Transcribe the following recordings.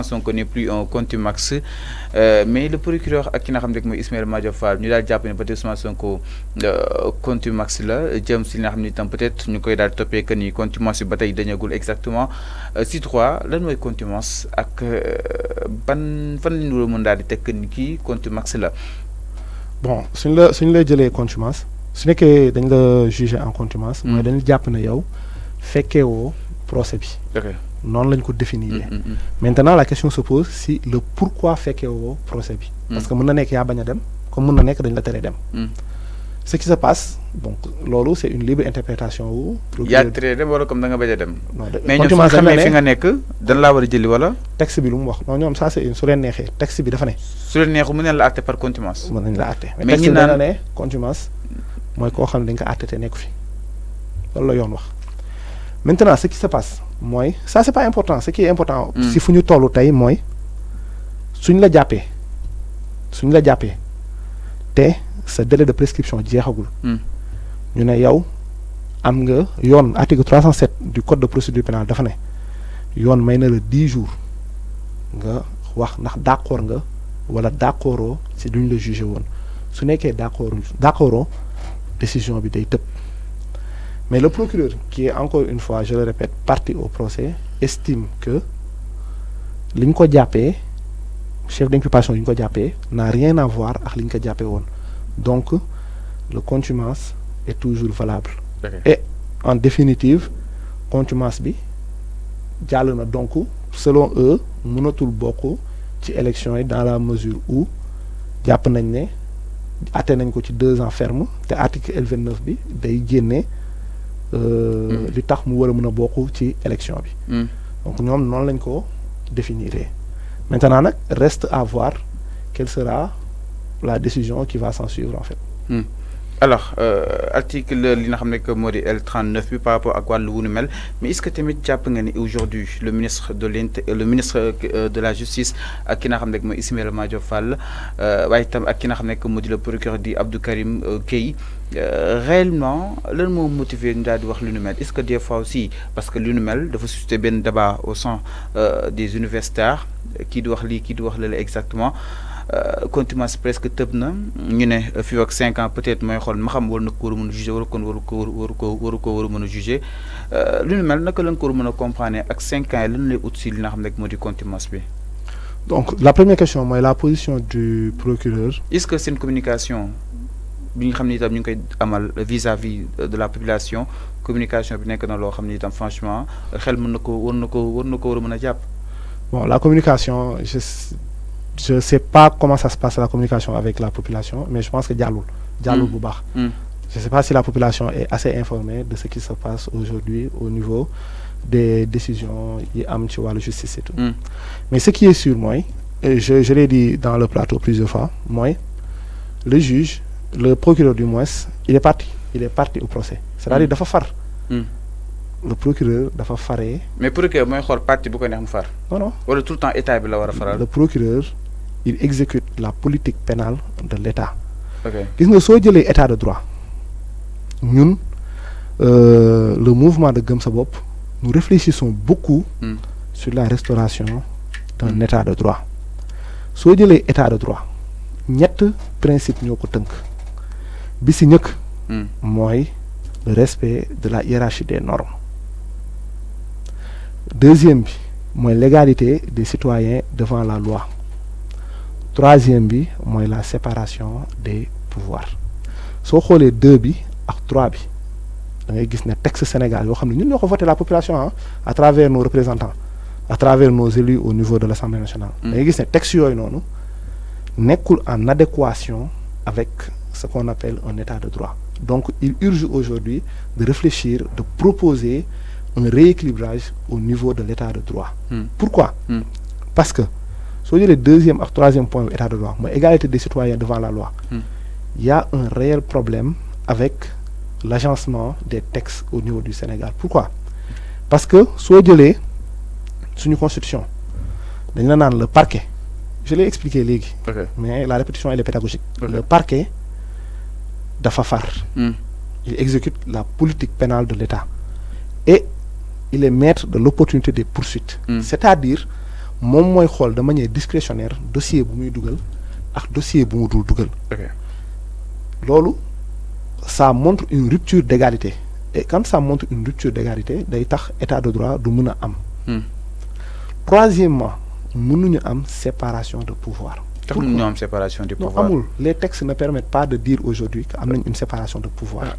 Sonko n'est plus un contumax mais le procureur ak ki nga xam ne mooy Ismaïla Madior Fall ñu daal jàpp ne peut-être Ousmane Sonko contumax la jëm si li nga xam ne itam peut-être ñu koy daal toppee que ni contumace bi ba tey dañagul exactement si trois lan mooy contumace ak ban fan la ñu mën daal di teg ni kii contumax la. bon suñ lay jëlee contumace su nekkee dañ la juger en contumace. mooy dañu jàpp ne yow fekkee woo procès bi. Non lañ ko définir. Maintenant la question se pose si le pourquoi fekkee woo procès bi. parce que mën na nekk yaa bañ a dem comme mën na nekk dañ la tere dem. Ce qui se passe donc loolu c'est une libre interprétation wu. yaa tere dem wala comme da nga bañ a dem. non mais ñoom su xamee fi nga nekk dañ laa war a jëli wala. texte bi lu mu wax non ñoom ça c'est une su leen neexee texte bi dafa ne. su leen neexu mën nañ la àtte par contumace. mën nañ la àtte mais mais texte bi dana ne contumace mooy koo xam ne dañ ko àtte te nekku fi loolu la yoon wax. Maintenant ce qui se passe moi ça c'est pas important ce qui est important. si fu ñu toll tey mooy suñ la jàppee te sa délai de prescription jeexagul. ñu ne yow am nga yoon article 307 du code de procédure pénale dafa ne yoon may na la 10 jours nga wax ndax d'accord nga wala d'accordoo si duñ la juger woon su nekkee d'accordoo décision bi day tëb. Mais le procureur, qui est encore une fois, je le répète, parti au procès, estime que l'inco diapé, chef d'inculpation l'inco diapé, n'a rien à voir avec l'inco diapé. Donc, le contumace est toujours valable. Okay. Et en définitive, contumace bi, dialona donc, selon eux, monotul beaucoup ci élection dans la mesure où diapé nañ atteint ko ci 2 ans ferme, te article L29 bi day génné li tax mu war a mën a bokk ci élection bi. donc ñoom noonu lañ ko définir. Maintenant nag reste à voir quelle sera la décision qui va s'en suivre en fait. Alors article li nga xam ne que moo di L39 bi par rapport ak wàllu wu nu mel mais est-ce que tamit jàpp nga ni aujourd'hui le ministre de la justice ak ki nga xam ne mooy Ismaïla Madior Fall waaye itam ak ki nga xam ne moo di le procureur di Abdou Karim Gueye réellement lan moo motivé ñu daal di wax lu nu mel est-ce que des fois aussi parce que lu nu mel dafa susciter benn débat au sein des universitaires kii di wax lii kii di wax lële exactement. Contumace presque tëb na ñu ne fii ak 5 ans peut-être mooy xool ma xam war na ko war a mën a juger wala kon waru ko war a mën a juger lu nu mel naka lañ ko war a mën a comprendre ak 5 ans yi lan lay ut si li nga xam ne moo di contumace bi. Donc la première question mooy la position du procureur. Est-ce que c'est une communication bi nga xam ne itam ñu ngi koy amal vis-à-vis de la population communication bi nekk na loo xam ne itam franchement xel mën na ko war na ko war a mën a jàpp. Bon la communication je sais pas comment ça se passe la communication avec la population mais je pense que dialul bu baax. Je sais pas si la population est assez informée de ce qui se passe aujourd'hui au niveau des décisions yi am ci wàllu justice et tout. Mais ce qui est sûr mooy je l'ai dit dans le plateau plusieurs fois mooy le juge le procureur du moins il est parti au procès c'est-à-dire dafa far. Le procureur dafa faré. Mais procureur mooy xool parti bu ko neex mu far. Non wala tout le temps état bi la war a faral. Le procureur il exécute la politique pénale de l'État. Ok gis nga soo jëlee état de droit ñun le mouvement de Gëm Sa Bopp nous réfléchissons beaucoup sur la restauration d'un état de droit. Soo jëlee état de droit ñett principe ñoo ko tënk bi si njëkk mooy le respect de la hiérarchie des normes. Deuxième bi mooy l'égalité des citoyens devant la loi. Troisième bi mooy la séparation des pouvoirs. Soo xoolee 2 bi ak 3 bi da ngay gis ne texte Sénégal yoo xam ne ñun ñoo ko voté la population à travers nos représentants à travers nos élus au niveau de l'Assemblée nationale. Da ngay gis ne texte yooyu noonu nekkul en adéquation avec ce qu'on appelle un état de droit. Donc il urge aujourd'hui de réfléchir, de proposer un rééquilibrage au niveau de l'état de droit. Pourquoi? Parce que soo jëlee 2e ak 3e point état de droit mooy égalité des citoyens devant la loi. Il y a un réel problème avec l'agencement des textes au niveau du Sénégal. Pourquoi? Parce que soo jëlee suñu constitution dañ la naan le parquet je l'ai expliqué léegi. Mais la répétition elle est pédagogique. Le parquet dafa far. Il exécute la politique pénale de l'État et il est maître de l'opportunité des poursuites. C'est-à-dire moom mooy xool de manière discrétionnaire dossier bu muy dugal ak dossier bu mu dul dugal. loolu ça montre une rupture d'égalité et quand ça montre une rupture d'égalité day tax état de droit du mën a am. Troisièmement mënuñu am séparation de pouvoir. Pourquoi mënuñu am séparation de pouvoir? Non amul, les textes ne permettent pas de dire aujourd'hui qu'il y a une séparation de pouvoir.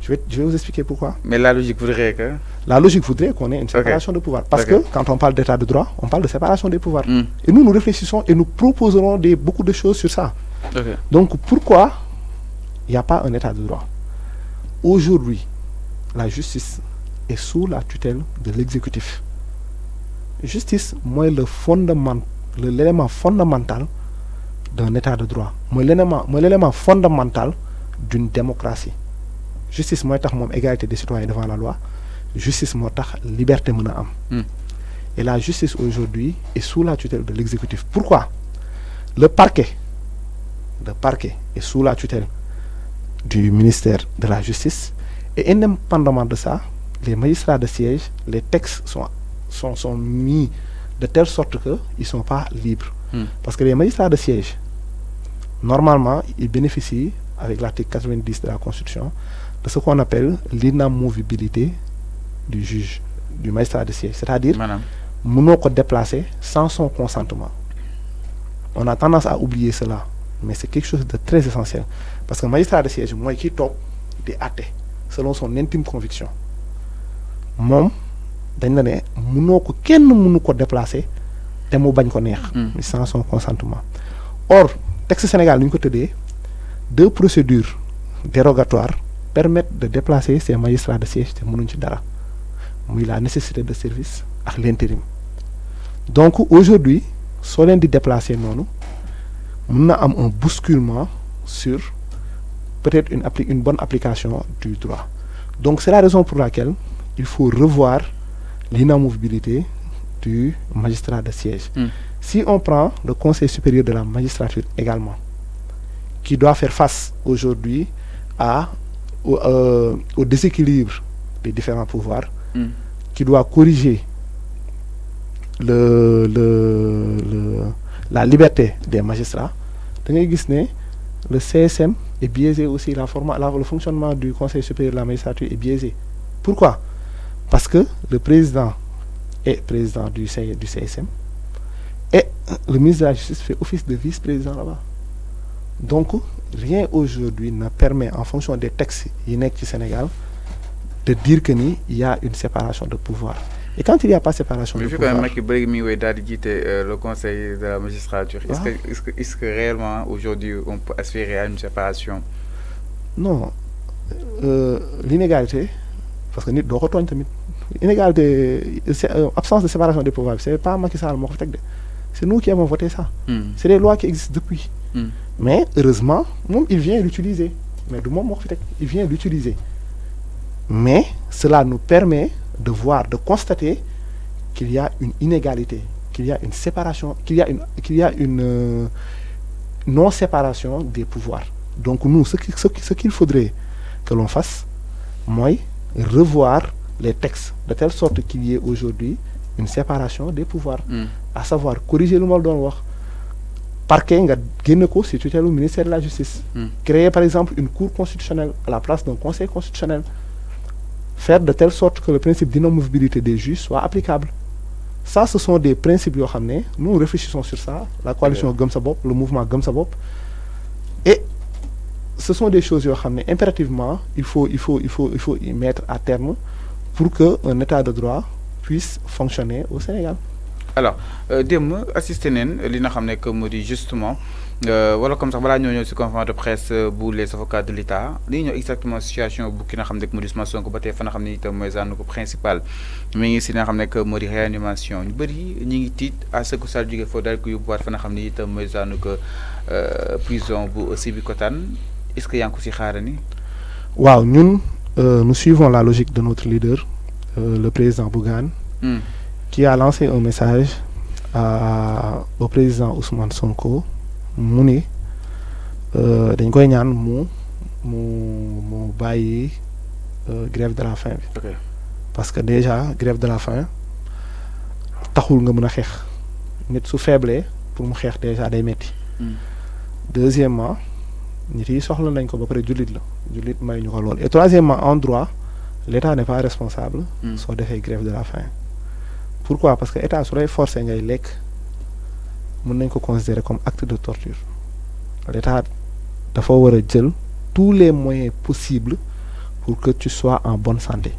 Je vais vous expliquer pourquoi. Mais la logique voudrait que... La logique voudrait qu'on ait une séparation de pouvoir. Parce que quand on parle d'état de droit, on parle de séparation des pouvoirs. Et nous réfléchissons et nous proposerons beaucoup de choses sur ça. Donc pourquoi il n'y a pas un état de droit? Aujourd'hui, la justice est sous la tutelle de l'exécutif. Justice, moi, l'élément fondamental d'un état de droit. Moi, l'élément fondamental d'une démocratie. Justice mooy tax moom égalité des citoyens devant la loi, justice moo tax liberté mën a am. Et la justice aujourd'hui est sous la tutelle de l'exécutif. Pourquoi? Le parquet est sous la tutelle du ministère de la Justice et indépendamment de ça, les magistrats de siège, les textes sont mis de telle sorte qu'ils ne sont pas libres. Parce que les magistrats de siège, normalement, ils bénéficient, avec l'article 90 de la Constitution, de ce qu'on appelle l'inamovibilité du juge, du magistrat de siège. C'est-à-dire, nous ne pouvons déplacer sans son consentement. On a tendance à oublier cela, mais c'est quelque chose de très essentiel. Parce que le magistrat de siège, moi qui top des athées, selon son intime conviction, moi, kenn mënu ko déplacer te mu bañ ko neex sans son consentement. Or texte Sénégal ñu ko tëddee, deux procédures dérogatoires permettent de déplacer ces magistrats de siège te mënuñ ci dara muy la nécessité de service ak l'intérim. Donc aujourd'hui soo leen di déplacer noonu mën na am un bousculement sur peut-être une bonne application du droit. Donc c'est la raison pour laquelle il faut revoir l'inamovibilité du magistrat de siège. Si on prend le Conseil supérieur de la magistrature également, qui doit faire face aujourd'hui au déséquilibre des différents pouvoirs, qui doit corriger la liberté des magistrats, le CSM est biaisé aussi, le fonctionnement du Conseil supérieur de la magistrature est biaisé. Pourquoi? Parce que le président est président du CSM et le ministre de la Justice fait office de vice-président là-bas. Donc, rien aujourd'hui ne permet, en fonction des textes du Sénégal, de dire qu'il y a une séparation de pouvoir. Et quand il n'y a pas de séparation de pouvoir... Mais vu que le Conseil de la magistrature, est-ce que réellement aujourd'hui on peut aspirer à une séparation? Non. L'inégalité... Parce que l'inégalité, absence de séparation des pouvoirs, c'est pas Macky Sall, c'est nous qui avons voté ça. C'est des lois qui existent depuis. Mais heureusement, il vient l'utiliser. Mais il vient l'utiliser. Mais cela nous permet de voir, de constater qu'il y a une inégalité, qu'il y a une séparation, qu'il y a une non-séparation des pouvoirs. Donc nous, ce qu'il faudrait que l'on fasse, moi, revoir les textes de telle sorte qu'il y ait aujourd'hui une séparation des pouvoirs, à savoir corriger le mal dans le parquet, c'est tutelle au ministère de la Justice, créer par exemple une cour constitutionnelle à la place d'un conseil constitutionnel, faire de telle sorte que le principe d'inamovibilité des juges soit applicable. Ça, ce sont des principes, nous réfléchissons sur ça, la coalition Gumsabop, le mouvement Gumsabop, et ce sont des choses impérativement il faut y mettre à terme pour qu'un état de droit puisse fonctionner au Sénégal. Alors, démb assisté nañ li nga xam ne que mu di justement wala comme sax balaa ñoo ñëw si conférence de presse bu les avocats de l'État li ñëw exactement situation bu ki nga xam ne que mu di Ousmane Sonko ba tey fa nga xam ne itam mooy zànn ko principal mi ngi si nga xam ne que moo di réanimation ñu bëri ñi ngi tiit à ce que ça jógee foofu daal ko yóbbuwaat fa nga xam ne itam mooy zànn ko prison bu Sébikotane. Est-ce qu'il y a aussi xaarani? Waaw, nous suivons la logique de notre leader, le président Bougane, qui a lancé un message au président Ousmane Sonko. Dañ koy ñaan mu bàyyi grève de la faim bi. Parce que déjà grève de la faim taxul nga mën a xeex nit su faible pour mu xeex déjà day metti deuxièmement nit yi soxla nañ ko ba pare jullit la jullit may ñu ko lool et troisièmement en droit l'État n'est pas responsable soo defee grève de la faim pourquoi parce que État su lay forcer ngay lekk mën nañ ko considérer comme acte de torture l'État dafa war a jël tous les moyens possibles pour que tu sois en bonne santé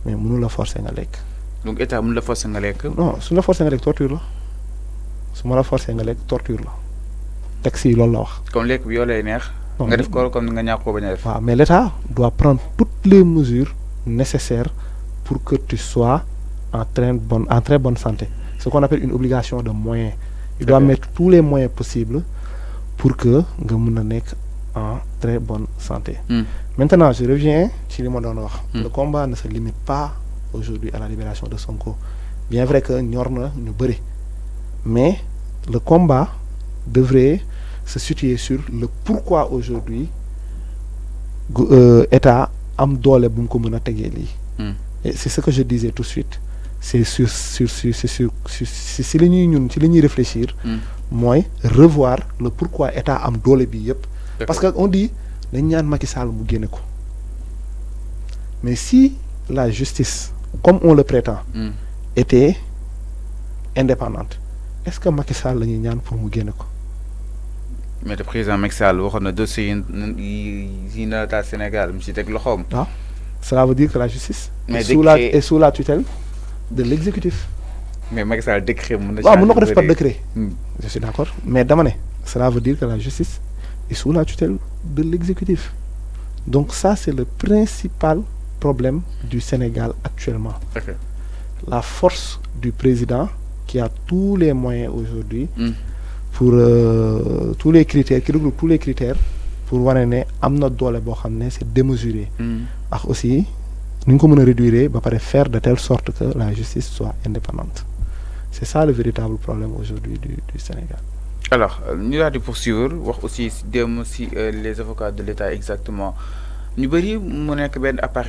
mais mënu la forcer nga lekk. donc État mënu la forcer nga lekk. non su la forcer nga lekk torture la su ma la forcer nga lekk torture la texte yi loolu la wax. comme lekk bi yoo lay neex. nga def ko comme nga ñàkk koo bañ a def. waaw mais l'État doit prendre toutes les mesures nécessaires pour que tu sois en très bonne santé ce qu'on appelle une obligation de moyens. Il doit mettre tous les moyens possibles pour que nga mën a nekk en très bonne santé. Maintenant je reviens ci li ma doon wax. Le combat ne se limite pas aujourd'hui à la libération de Sonko bien vrai que ñor na ñu bëri mais le combat devrait se situer sur le pourquoi aujourd'hui État am doole bu mu ko mën a tegee lii. Et c'est ce que je disais tout de suite c'est sur si li ñuy ñun ci li ñuy réfléchir. mooy revoir le pourquoi État am doole bi yëpp. parce que on dit dañ ñaan Macky Sall mu génne ko mais si la justice comme on le prétend. était indépendante est-ce que Macky Sall la ñuy ñaan pour mu génne ko. mais le président Macky Sall waxoon na dossier yi na taal Sénégal mu ci teg loxoom. waaw cela veut dire que la justice. mais est sous la tutelle de l'exécutif. mais Macky Sall décret mën na. waaw mën na ko def par décret. je suis d'accord mais dama ne cela veut dire que la justice est sous la tutelle de l'exécutif donc ça c'est le principal problème du Sénégal actuellement. Okay. La force du président qui a tous les moyens aujourd'hui pour tous les critères qui regroupe tous les critères pour wane ne am na doole boo xam ne c'est démesuré. ak aussi nu ñu ko mën a réduire ba pare faire de telle sorte que la justice soit indépendante c'est ça le véritable problème aujourd'hui du Sénégal. Alors ñu daal di poursuivre wax aussi dem si les avocats de l'État exactement ñu bëri mu nekk benn appareil